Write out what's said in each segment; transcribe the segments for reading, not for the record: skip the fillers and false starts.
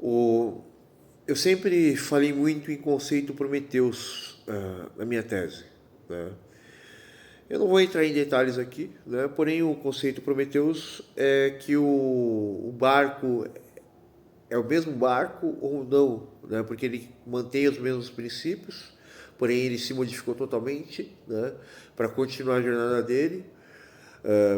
O, eu sempre falei muito em conceito Prometheus na minha tese, né? Eu não vou entrar em detalhes aqui, né? Porém o conceito Prometheus é que o barco é o mesmo barco ou não, né? Porque ele mantém os mesmos princípios, porém ele se modificou totalmente, né? Para continuar a jornada dele,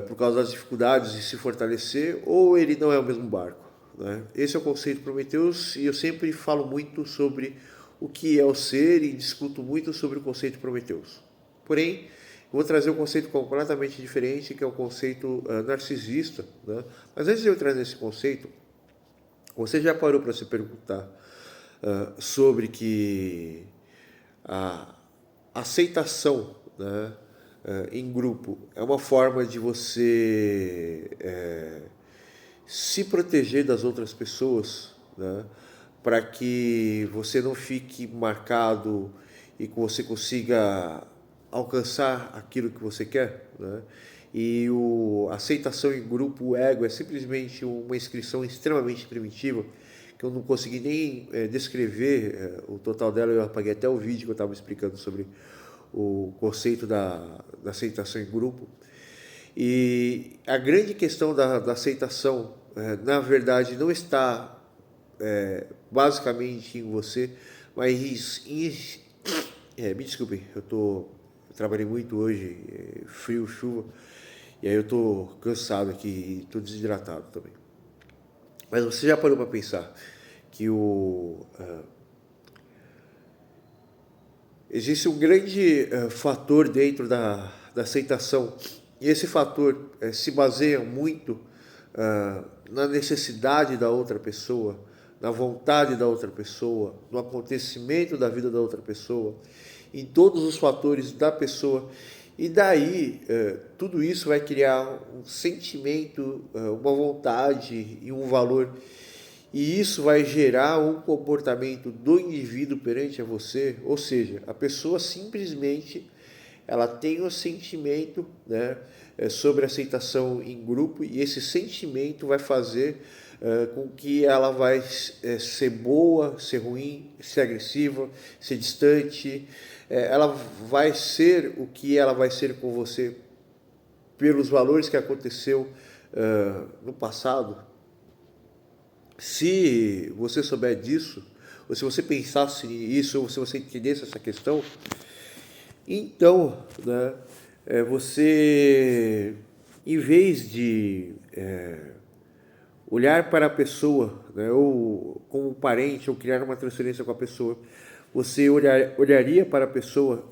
por causa das dificuldades de se fortalecer, ou ele não é o mesmo barco, né? Esse é o conceito Prometheus e eu sempre falo muito sobre o que é o ser e discuto muito sobre o conceito Prometheus. Porém, eu vou trazer um conceito completamente diferente, que é o conceito narcisista, né? Mas antes de eu entrar nesse conceito, você já parou para se perguntar sobre que a aceitação, né, em grupo é uma forma de você se proteger das outras pessoas, né, para que você não fique marcado e que você consiga alcançar aquilo que você quer, né? E a aceitação em grupo, o ego, é simplesmente uma inscrição extremamente primitiva, que eu não consegui nem descrever o total dela. Eu apaguei até o vídeo que eu estava explicando sobre o conceito da aceitação em grupo. E a grande questão da aceitação, na verdade, não está basicamente em você, mas me desculpem, eu trabalhei muito hoje, frio, chuva, e aí eu tô cansado aqui e tô desidratado também. Mas você já parou para pensar que existe um grande fator dentro da aceitação, e esse fator se baseia muito na necessidade da outra pessoa, na vontade da outra pessoa, no acontecimento da vida da outra pessoa, em todos os fatores da pessoa. E daí, tudo isso vai criar um sentimento, uma vontade e um valor. E isso vai gerar um comportamento do indivíduo perante a você, ou seja, a pessoa simplesmente ela tem um sentimento, né, sobre aceitação em grupo, e esse sentimento vai fazer com que ela vai ser boa, ser ruim, ser agressiva, ser distante. Ela vai ser o que ela vai ser com você pelos valores que aconteceu no passado. Se você souber disso, ou se você pensasse nisso, ou se você entendesse essa questão, então, né, você, em vez de olhar para a pessoa, né, ou como um parente, ou criar uma transferência com a pessoa, você olharia para a pessoa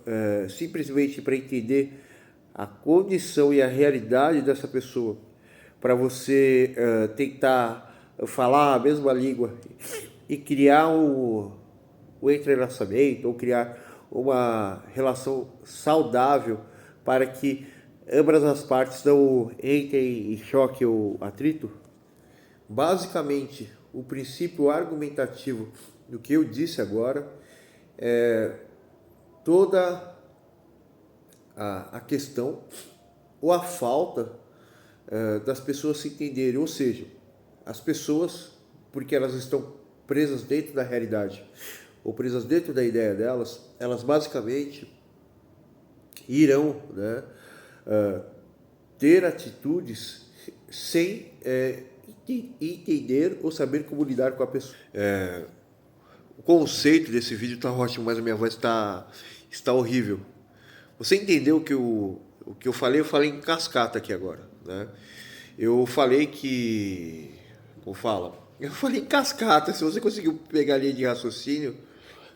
simplesmente para entender a condição e a realidade dessa pessoa, para você tentar falar a mesma língua e criar o entrelaçamento, ou criar uma relação saudável para que ambas as partes não entrem em choque ou atrito. Basicamente, o princípio argumentativo do que eu disse agora é toda a questão ou a falta das pessoas se entenderem, ou seja, as pessoas, porque elas estão presas dentro da realidade ou presas dentro da ideia delas, elas basicamente irão, né, ter atitudes sem entender ou saber como lidar com a pessoa. O conceito desse vídeo está ótimo, mas a minha voz está horrível. Você entendeu que o que eu falei em cascata aqui agora, né? Eu falei que... Como fala? Eu falei em cascata. Se você conseguiu pegar a linha de raciocínio,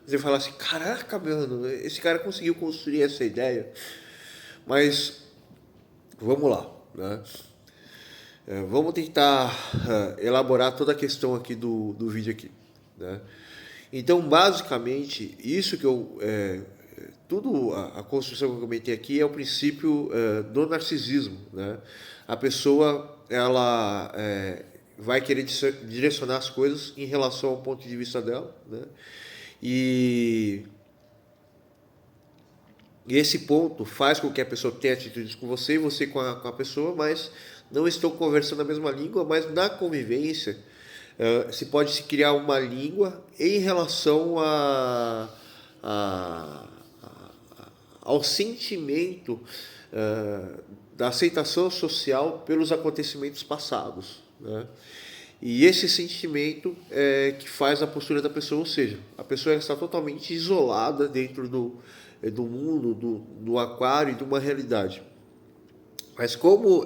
você fala assim, caraca, mano, esse cara conseguiu construir essa ideia. Mas, vamos lá, né? Vamos tentar elaborar toda a questão aqui do vídeo aqui, né? Então, basicamente, isso que eu... tudo a construção que eu comentei aqui é o princípio do narcisismo, né? A pessoa, ela vai querer direcionar as coisas em relação ao ponto de vista dela, né? E esse ponto faz com que a pessoa tenha atitudes com você e você com a pessoa, mas não estão conversando a mesma língua, mas na convivência se pode se criar uma língua em relação a- ao sentimento da aceitação social pelos acontecimentos passados, né? E esse sentimento é que faz a postura da pessoa, ou seja, a pessoa está totalmente isolada dentro do mundo, do aquário e de uma realidade. Mas como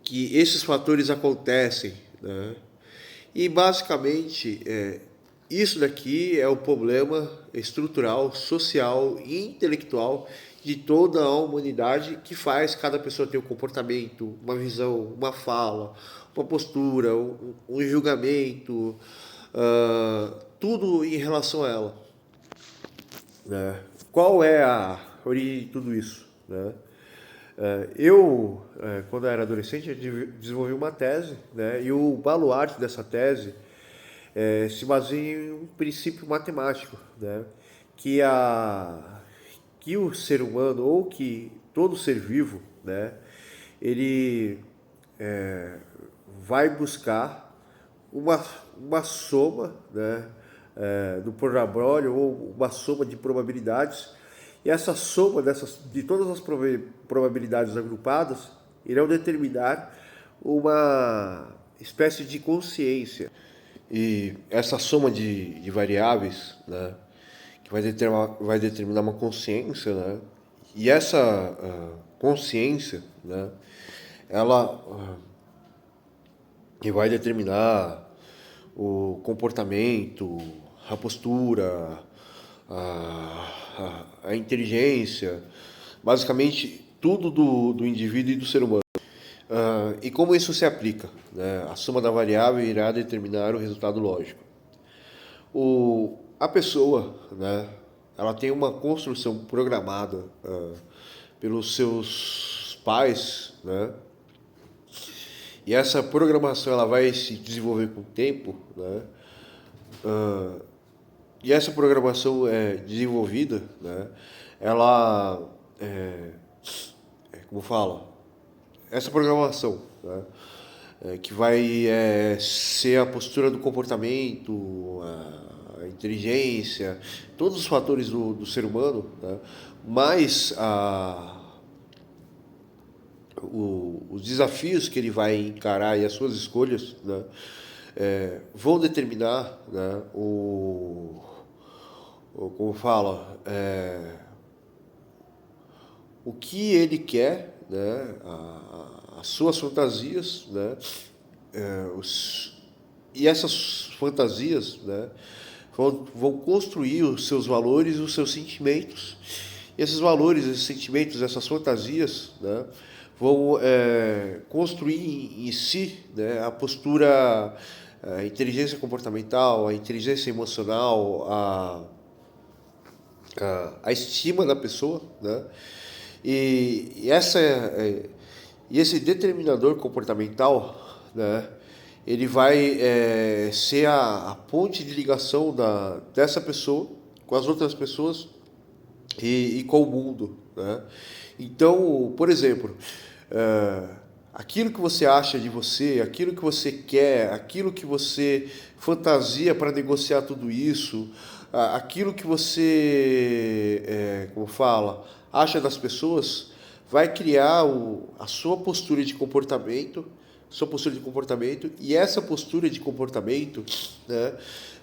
que esses fatores acontecem, né? E basicamente isso daqui é o problema estrutural, social e intelectual de toda a humanidade que faz cada pessoa ter um comportamento, uma visão, uma fala, uma postura, um julgamento, tudo em relação a ela, né? Qual é a origem de tudo isso, né? Quando eu era adolescente, eu desenvolvi uma tese, né? E o baluarte dessa tese se baseia em um princípio matemático, né? Que, que o ser humano, ou que todo ser vivo, né? Ele vai buscar uma, uma soma, né? Do Projabrólio, ou uma soma de probabilidades, e essa soma de todas as probabilidades agrupadas irão determinar uma espécie de consciência. E essa soma de variáveis, né, que vai determinar uma consciência, né, e essa consciência, né, ela que vai determinar o comportamento, a postura, a inteligência, basicamente tudo do indivíduo e do ser humano. E como isso se aplica? Né? A soma da variável irá determinar o resultado lógico. A pessoa, né, ela tem uma construção programada pelos seus pais, né? E essa programação ela vai se desenvolver com o tempo, né? E essa programação é desenvolvida, né? Ela, como fala, essa programação, né? Que vai ser a postura do comportamento, a inteligência, todos os fatores do ser humano, né? Mais os desafios que ele vai encarar e as suas escolhas, né? Vão determinar, né? Como fala, o que ele quer, né? As suas fantasias, né? E essas fantasias, né? Vão construir os seus valores e os seus sentimentos. E esses valores, esses sentimentos, essas fantasias, né? Vão construir em si, né? A postura, a inteligência comportamental, a inteligência emocional, a estima da pessoa, né? E e esse determinador comportamental, né? Ele vai ser a ponte de ligação dessa pessoa com as outras pessoas e com o mundo, né? Então, por exemplo, aquilo que você acha de você, aquilo que você quer, aquilo que você fantasia para negociar tudo isso, aquilo que você, como fala, acha das pessoas, vai criar a sua postura de comportamento, e essa postura de comportamento, né,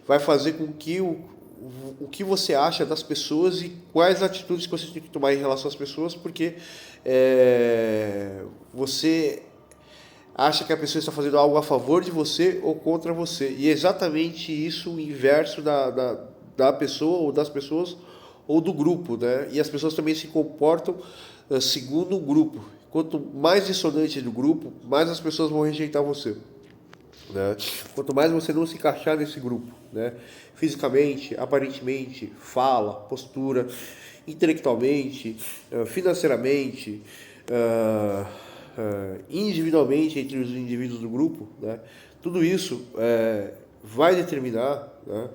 vai fazer com que o que você acha das pessoas e quais atitudes que você tem que tomar em relação às pessoas, porque você acha que a pessoa está fazendo algo a favor de você ou contra você. E é exatamente isso o inverso da pessoa ou das pessoas ou do grupo, né? E as pessoas também se comportam segundo o grupo. Quanto mais dissonante do grupo, mais as pessoas vão rejeitar você, né? Quanto mais você não se encaixar nesse grupo, né? Fisicamente, aparentemente, fala, postura, intelectualmente, financeiramente, individualmente entre os indivíduos do grupo, né? Tudo isso vai determinar, né,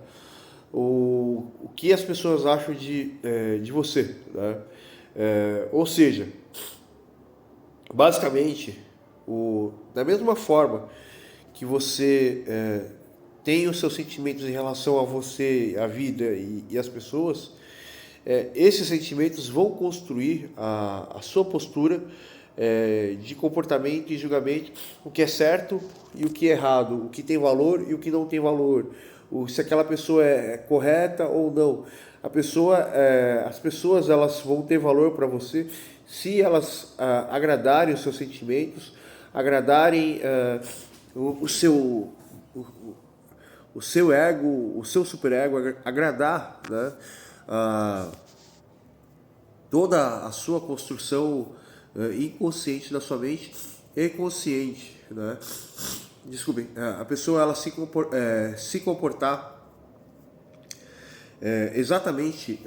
o que as pessoas acham de você, né? Ou seja, basicamente, da mesma forma que você tem os seus sentimentos em relação a você, a vida e as pessoas, esses sentimentos vão construir a sua postura de comportamento e julgamento, o que é certo e o que é errado, o que tem valor e o que não tem valor, se aquela pessoa é correta ou não. As pessoas elas vão ter valor para você se elas agradarem os seus sentimentos, agradarem o seu o seu ego, o seu superego, agradar, né, toda a sua construção inconsciente da sua mente e consciente, né? Desculpem, a pessoa ela se comportar exatamente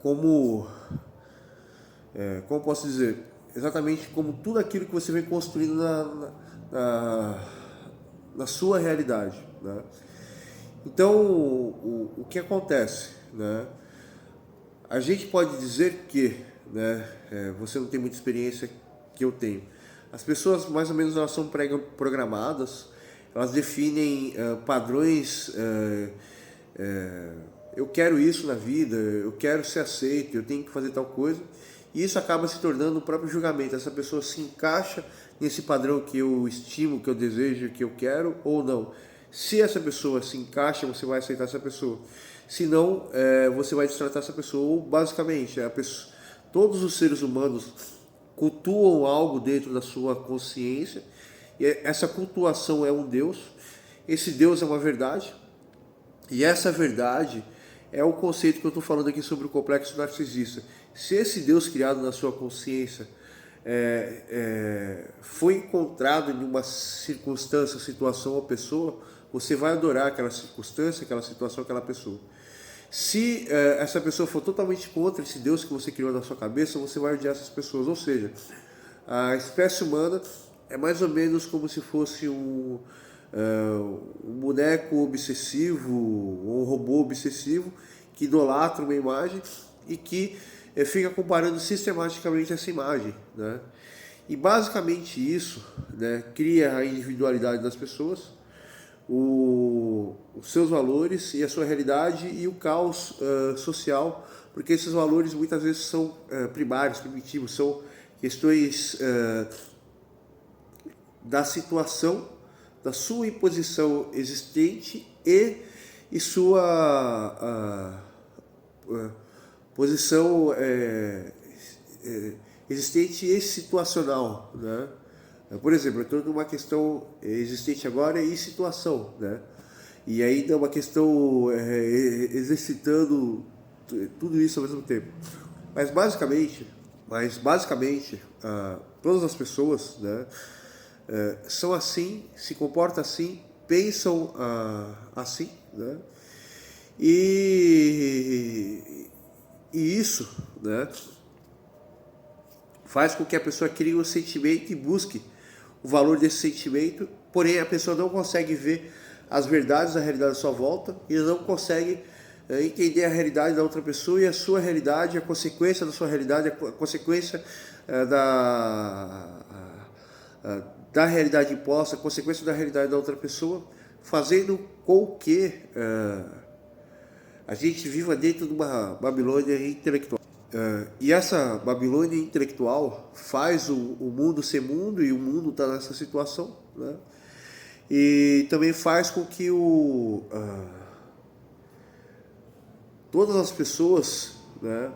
como posso dizer, exatamente como tudo aquilo que você vem construindo na sua realidade, né? Então, o que acontece, né? A gente pode dizer que, né, você não tem muita experiência que eu tenho. As pessoas, mais ou menos, elas são programadas, elas definem padrões. Eu quero isso na vida, eu quero ser aceito, eu tenho que fazer tal coisa. E isso acaba se tornando o próprio julgamento. Essa pessoa se encaixa nesse padrão que eu estimo, que eu desejo, que eu quero ou não. Se essa pessoa se encaixa, você vai aceitar essa pessoa. Se não, você vai destratar essa pessoa. Ou, basicamente, todos os seres humanos cultuam algo dentro da sua consciência. E essa cultuação é um Deus. Esse Deus é uma verdade. E essa verdade é o conceito que eu estou falando aqui sobre o complexo narcisista. Se esse Deus criado na sua consciência foi encontrado em uma circunstância, situação ou pessoa, você vai adorar aquela circunstância, aquela situação, aquela pessoa. Se essa pessoa for totalmente contra esse Deus que você criou na sua cabeça, você vai odiar essas pessoas. Ou seja, a espécie humana é mais ou menos como se fosse um boneco obsessivo, um robô obsessivo que idolatra uma imagem e que fica comparando sistematicamente essa imagem, né? E basicamente isso, né, cria a individualidade das pessoas, os seus valores e a sua realidade e o caos social, porque esses valores muitas vezes são primários, primitivos, são questões da situação, da sua imposição existente e sua posição existente e situacional, né? Por exemplo, eu estou numa questão existente agora e situação, né? E ainda é uma questão exercitando tudo isso ao mesmo tempo. Mas basicamente, todas as pessoas, né, são assim, se comportam assim, pensam assim, né? E isso, né, faz com que a pessoa crie um sentimento e busque o valor desse sentimento, porém a pessoa não consegue ver as verdades da realidade à sua volta e não consegue entender a realidade da outra pessoa e a sua realidade, a consequência da sua realidade, a consequência da realidade imposta, a consequência da realidade da outra pessoa, fazendo com que a gente viva dentro de uma Babilônia intelectual. E essa Babilônia intelectual faz o mundo ser mundo e o mundo está nessa situação, né? E também faz com que todas as pessoas, né,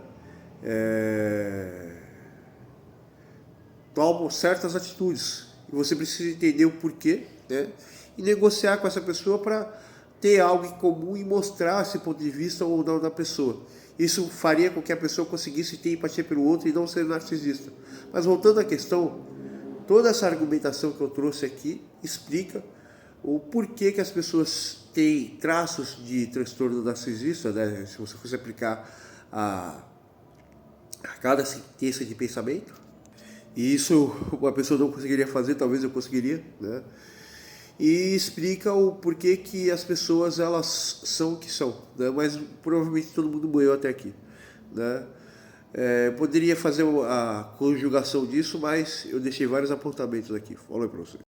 tomam certas atitudes. E você precisa entender o porquê, né, e negociar com essa pessoa para ter algo em comum e mostrar esse ponto de vista ou não da pessoa. Isso faria com que a pessoa conseguisse ter empatia pelo outro e não ser narcisista. Mas voltando à questão, toda essa argumentação que eu trouxe aqui explica o porquê que as pessoas têm traços de transtorno narcisista, né? Se você fosse aplicar a cada sentença de pensamento. E isso uma pessoa não conseguiria fazer, talvez eu conseguiria, né? E explica o porquê que as pessoas elas são o que são, né? Mas provavelmente todo mundo morreu até aqui, né? Poderia fazer a conjugação disso, mas eu deixei vários apontamentos aqui. Fala aí para você.